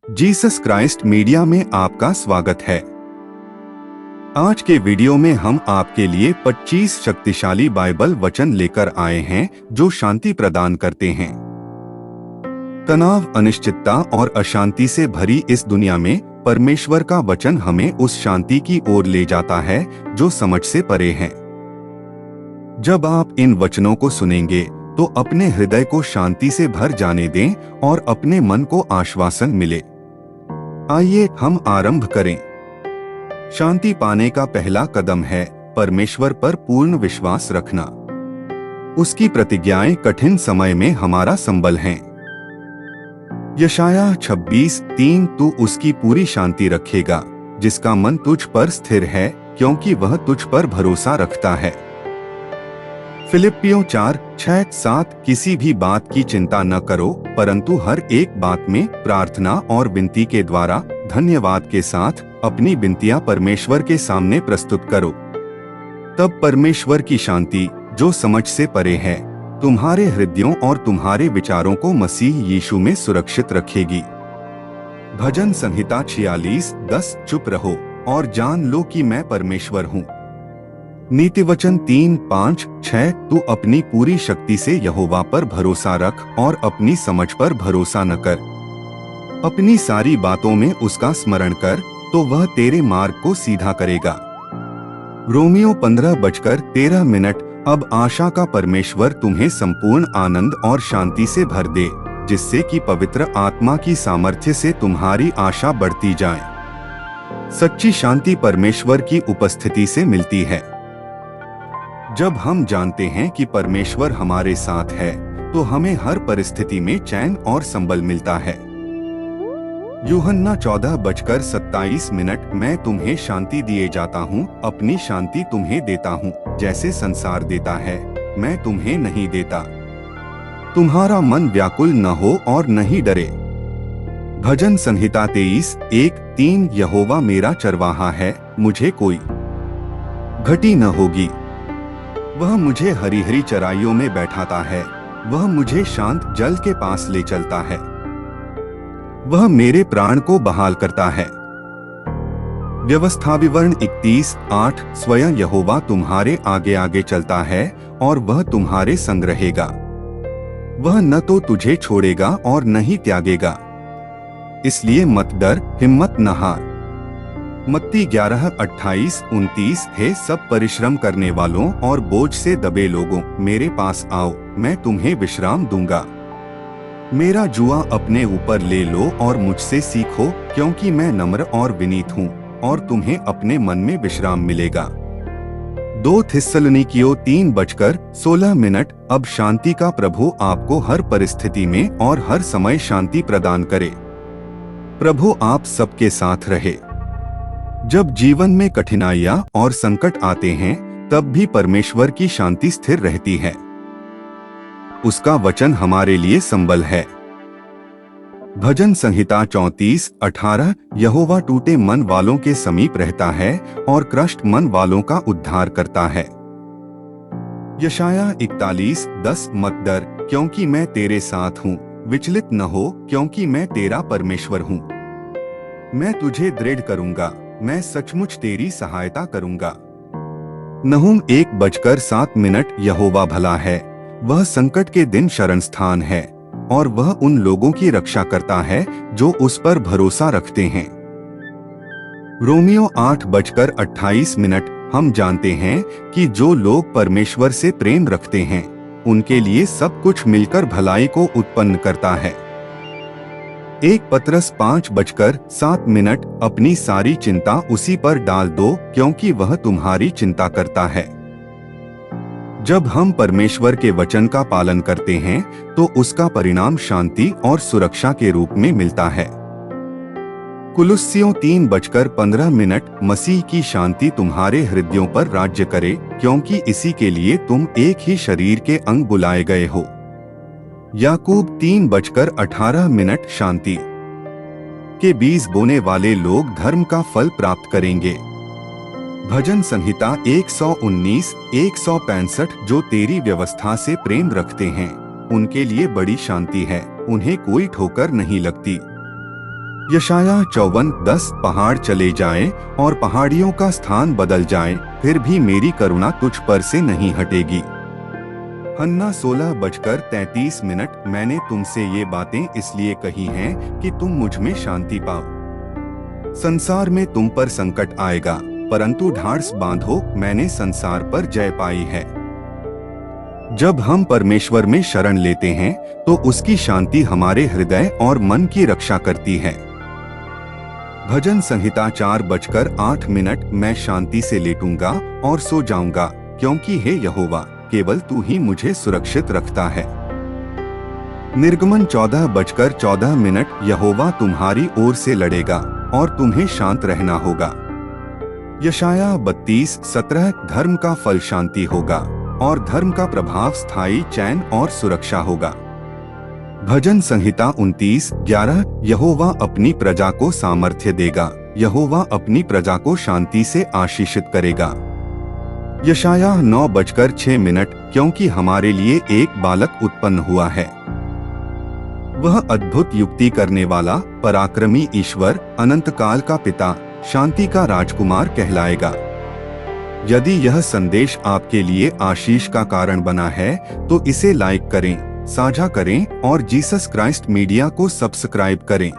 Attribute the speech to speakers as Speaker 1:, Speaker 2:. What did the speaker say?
Speaker 1: Jesus Christ media में आपका स्वागत है। आज के वीडियो में हम आपके लिए 25 शक्तिशाली बाइबल वचन लेकर आए हैं जो शांति प्रदान करते हैं। तनाव, अनिश्चितता और अशांति से भरी इस दुनिया में परमेश्वर का वचन हमें उस शांति की ओर ले जाता है जो समझ से परे है। जब आप इन वचनों को सुनेंगे तो अपने हृदय को शांति से भर जाने दें और अपने मन को आश्वासन मिले। आइए हम आरंभ करें। शांति पाने का पहला कदम है परमेश्वर पर पूर्ण विश्वास रखना। उसकी प्रतिज्ञाएं कठिन समय में हमारा संबल हैं। यशायाह 26:3 तू उसकी पूरी शांति रखेगा जिसका मन तुझ पर स्थिर है क्योंकि वह तुझ पर भरोसा रखता है। फिलिप्पियों 4:6-7 किसी भी बात की चिंता न करो परंतु हर एक बात में प्रार्थना और विनती के द्वारा धन्यवाद के साथ अपनी विनतियां परमेश्वर के सामने प्रस्तुत करो। तब परमेश्वर की शांति जो समझ से परे है तुम्हारे हृदयों और तुम्हारे विचारों को मसीह यीशु में सुरक्षित रखेगी। भजन संहिता 46:10 चुप रहो और जान लो कि मैं परमेश्वर हूँ। नीतिवचन 3:5-6 तू अपनी पूरी शक्ति से यहोवा पर भरोसा रख और अपनी समझ पर भरोसा न कर। अपनी सारी बातों में उसका स्मरण कर तो वह तेरे मार्ग को सीधा करेगा। रोमियो 15:13 अब आशा का परमेश्वर तुम्हें संपूर्ण आनंद और शांति से भर दे जिससे कि पवित्र आत्मा की सामर्थ्य से तुम्हारी आशा बढ़ती जाए। सच्ची शांति परमेश्वर की उपस्थिति से मिलती है। जब हम जानते हैं कि परमेश्वर हमारे साथ है तो हमें हर परिस्थिति में चैन और संबल मिलता है। यूहन्ना 14:27 मैं तुम्हें शांति दिए जाता हूँ, अपनी शांति तुम्हें देता हूँ, जैसे संसार देता है मैं तुम्हें नहीं देता। तुम्हारा मन व्याकुल न हो और न ही डरे। भजन संहिता 23:1-3 यहोवा मेरा चरवाहा है, मुझे कोई घटी न होगी। वह मुझे हरी हरी चराइयों में बैठाता है, वह मुझे शांत जल के पास ले चलता है। वह मेरे प्राण को बहाल करता है। व्यवस्था विवरण 31:8 स्वयं यहोवा तुम्हारे आगे आगे चलता है और वह तुम्हारे संग रहेगा। वह न तो तुझे छोड़ेगा और न ही त्यागेगा, इसलिए मत डर, हिम्मत न हार। मत्ती 11:28-29 हे सब परिश्रम करने वालों और बोझ से दबे लोगों, मेरे पास आओ, मैं तुम्हें विश्राम दूंगा। मेरा जुआ अपने ऊपर ले लो और मुझसे सीखो क्योंकि मैं नम्र और विनीत हूँ और तुम्हें अपने मन में विश्राम मिलेगा। 2 थिस्सलुनीकियों 3:16 अब शांति का प्रभु आपको हर परिस्थिति में और हर समय शांति प्रदान करे। प्रभु आप सबके साथ रहे। जब जीवन में कठिनाइयां और संकट आते हैं तब भी परमेश्वर की शांति स्थिर रहती है। उसका वचन हमारे लिए संबल है। भजन संहिता 34:18 यहोवा टूटे मन वालों के समीप रहता है और क्रष्ट मन वालों का उद्धार करता है। यशायाह 41:10 मत डर क्योंकि मैं तेरे साथ हूँ, विचलित न हो क्योंकि मैं तेरा परमेश्वर हूँ। मैं तुझे दृढ़ करूंगा, मैं सचमुच तेरी सहायता करूंगा। नहूम 1:7 यहोवा भला है, वह संकट के दिन शरण स्थान है और वह उन लोगों की रक्षा करता है जो उस पर भरोसा रखते हैं। रोमियो 8:28 हम जानते हैं कि जो लोग परमेश्वर से प्रेम रखते हैं उनके लिए सब कुछ मिलकर भलाई को उत्पन्न करता है। 1 पतरस 5:7 अपनी सारी चिंता उसी पर डाल दो क्योंकि वह तुम्हारी चिंता करता है। जब हम परमेश्वर के वचन का पालन करते हैं तो उसका परिणाम शांति और सुरक्षा के रूप में मिलता है। कुलुस्सियों 3:15 मसीह की शांति तुम्हारे हृदयों पर राज्य करे क्योंकि इसी के लिए तुम एक ही शरीर के अंग बुलाए गए हो। याकूब 3:18 शांति के बीज बोने वाले लोग धर्म का फल प्राप्त करेंगे। भजन संहिता 119:165 जो तेरी व्यवस्था से प्रेम रखते हैं उनके लिए बड़ी शांति है, उन्हें कोई ठोकर नहीं लगती। यशायाह 54:10 पहाड़ चले जाएं और पहाड़ियों का स्थान बदल जाए, फिर भी मेरी करुणा तुझ पर से नहीं हटेगी। हन्ना 16:33 मैंने तुमसे ये बातें इसलिए कही हैं कि तुम मुझ में शांति पाओ। संसार में तुम पर संकट आएगा, परंतु ढाढ़स बांधो, मैंने संसार पर जय पाई है। जब हम परमेश्वर में शरण लेते हैं तो उसकी शांति हमारे हृदय और मन की रक्षा करती है। भजन संहिता 4:08 मैं शांति से लेटूंगा और सो जाऊंगा, क्योंकि हे यहोवा केवल तू ही मुझे सुरक्षित रखता है। निर्गमन 14:14 यहोवा तुम्हारी ओर से लड़ेगा और तुम्हें शांत रहना होगा। यशायाह 32:17 धर्म का फल शांति होगा और धर्म का प्रभाव स्थायी चैन और सुरक्षा होगा। भजन संहिता 29:11 यहोवा अपनी प्रजा को सामर्थ्य देगा, यहोवा अपनी प्रजा को शांति से आशीषित करेगा। यशायाह 9:06 क्योंकि हमारे लिए एक बालक उत्पन्न हुआ है, वह अद्भुत युक्ति करने वाला, पराक्रमी ईश्वर, अनंत काल का पिता, शांति का राजकुमार कहलाएगा। यदि यह संदेश आपके लिए आशीष का कारण बना है तो इसे लाइक करें, साझा करें और जीसस क्राइस्ट मीडिया को सब्सक्राइब करें।